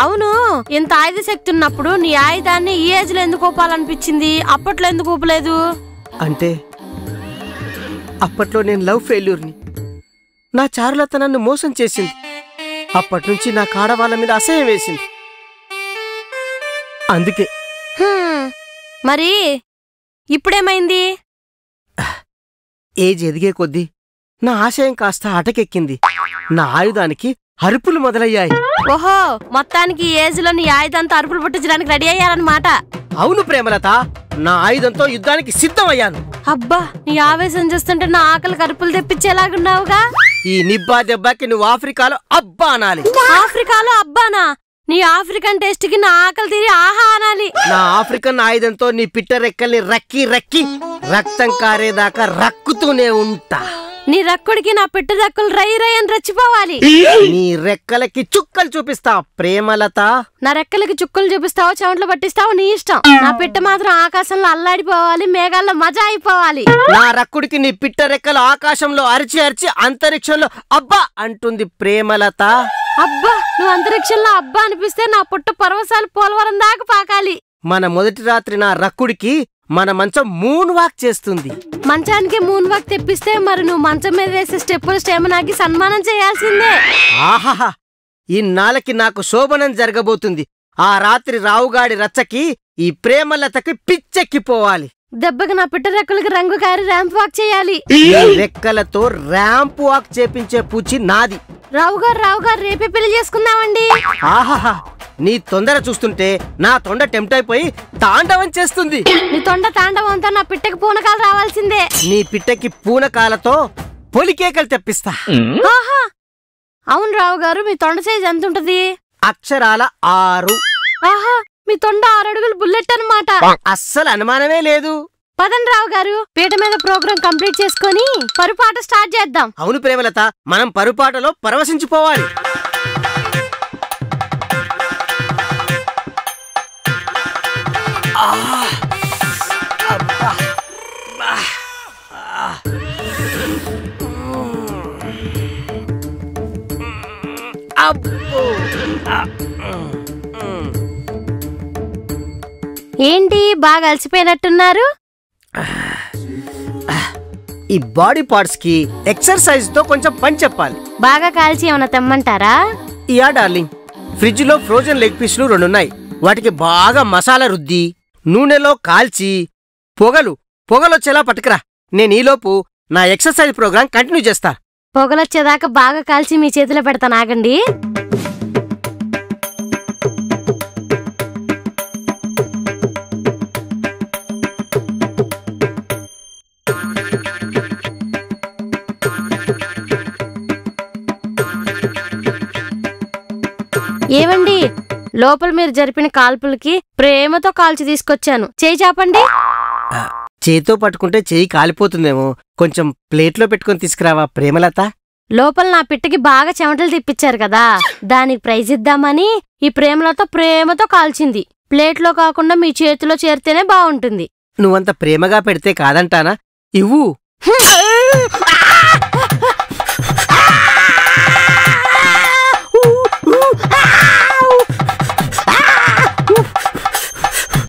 అవును, ఇంత ఆయుధ శక్తి ఉన్నప్పుడు నీ ఆయుధాన్ని ఈ ఏజ్ లో ఎందుకు ఊపాలనిపించింది, అప్పట్లో ఎందుకు ఊపలేదు? అంటే అప్పట్లో నేను లవ్ ఫెయిల్యూర్ని. నా చారులత నన్ను మోసం చేసింది. అప్పటినుంచి నా ఆడవాళ్ళ మీద అసహ్యం వేసింది. అందుకే. మరి ఇప్పుడేమైంది? ఏజ్ ఎదిగే కొద్దీ నా ఆశయం కాస్త అటకెక్కింది. నా ఆయుధానికి అరుపులు మొదలయ్యాయి. ఓహో, మొత్తానికి ఈ ఏజ్ లో నీ ఆయుధంతో అరుపులు పుట్టించడానికి రెడీ అయ్యారన్నమాట. అవును ప్రేమలత, నా ఆయుధంతో యుద్ధానికి సిద్ధమయ్యాను. అబ్బా, నీ ఆవేశం చూస్తుంటే నా ఆకలి కరుపులు తెప్పించేలాగున్నావుగా. ఈ నిబ్బా దెబ్బకి నువ్వు ఆఫ్రికాలో అబ్బా అనాలి. ఆఫ్రికాలో అబ్బానా? నీ ఆఫ్రికన్ టేస్ట్ కి నా ఆకలి తీరి ఆహా అనాలి. నా ఆఫ్రికన్ ఆయుధంతో నీ పిట్ట రెక్కల్ని రక్కి రక్కి రక్తం కారేదాకా రక్కుతూనే ఉంటా. నీ రక్కుడికి నా పిట్ట దక్కులు రై రై అని రచ్చిపోవాలి. నీ రెక్కలకి చుక్కలు చూపిస్తా ప్రేమలత. నా రెక్కలకి చుక్కలు చూపిస్తావో చెమటలు పట్టిస్తావో నీ ఇష్టం. నా పిట్ట మాత్రం ఆకాశంలో అల్లాడిపోవాలి, మేఘాల్లో మజా అయిపోవాలి. నా రక్కుడికి నీ పిట్ట రెక్కలు ఆకాశంలో అరిచి అరిచి అంతరిక్షంలో అబ్బా అంటుంది ప్రేమలత. అబ్బా, నువ్వు అంతరిక్షంలో అబ్బా అనిపిస్తే నా పుట్ట పర్వసాలు పోలవరం దాకా పాకాలి. మన మొదటి రాత్రి నా రక్కుడికి మన మంచం మూన్ వాక్ చేస్తుంది. మంచానికి మూన్ వాక్ తెప్పిస్తే మరి నువ్వు మంచం మీద వేసే స్టెప్పులు స్టెమనాకి సన్మానం చేయాల్సిందే. ఆహాహా, ఇన్నాళ్ళకి నాకు శోభనం జరగబోతుంది. ఆ రాత్రి రావుగాడి రచ్చకి ఈ ప్రేమలతకి పిచ్చెక్కిపోవాలి. దెబ్బకి నా పిట్ట రెక్కలకి రంగు కారి ర్యాంప్ వాక్ చేయాలి. రెక్కలతో ర్యాంప్ వాక్ చేపించే పూచి నాది. రావు గారు రేపే పెళ్లి చేసుకుందామండి. ఆహాహా, నీ తొందర చూస్తుంటే నా తొండ టెంప్ట్ అయిపోయి తాండవం చేస్తుంది. నీ తొండ తాండవంతో నా పిట్టకి పూనకాలు రావాల్సిందే. నీ పిట్టకి పూనకాలతో పొలికేకలు తెప్పిస్తా. ఆహా, అవును రావు గారు, మీ తొండ సైజ్ ఎంత ఉంటది? అక్షరాల 6. ఆహా, మీ తొండ 6 అడుగులు బుల్లెట్ అన్నమాట. అస్సలు అనుమానమే లేదు. పదండి రావు గారు, పీట మీద ప్రోగ్రాం కంప్లీట్ చేసుకొని పరుపాట స్టార్ట్ చేద్దాం. అవును ప్రేమలత, మనం పరుపాటలో పరవశించిపోవాలి. ఏంటి బాగా అలసిపోయినట్టున్నారు? ఈ బాడీ పార్ట్స్ కి ఎక్సర్సైజ్ తో కొంచెం పని చెప్పాలి. బాగా కాల్చి ఏమన్నా తెమ్మంటారా? యా డార్లింగ్, ఫ్రిడ్జ్ లో ఫ్రోజన్ లెగ్ పీస్లు 2 ఉన్నాయి. వాటికి బాగా మసాలా రుద్ది నూనెలో కాల్చి పొగలొచ్చేలా పట్టుకురా. నేను ఈలోపు నా ఎక్సర్సైజ్ ప్రోగ్రాం కంటిన్యూ చేస్తా. పొగలొచ్చేదాకా బాగా కాల్చి మీ చేతిలో పెడతాను, ఆగండి. ఏవండి, లోపల మీరు జరిపిన కాల్పులకి ప్రేమతో కాల్చి తీసుకొచ్చాను. చేయి చాపండి. చేతితో పట్టుకుంటే చేయి కాలిపోతుందేమో, కొంచెం ప్లేట్లో పెట్టుకుని తీసుకురావా ప్రేమలత. లోపల నా పిట్టకి బాగా చెమటలు తిప్పించారు కదా, దానికి ప్రైజ్ ఇద్దామని ఈ ప్రేమతో కాల్చింది. ప్లేట్లో కాకుండా మీ చేతిలో చేరితేనే బాగుంటుంది. నువ్వంత ప్రేమగా పెడితే కాదంటానా? ఇవ్వు.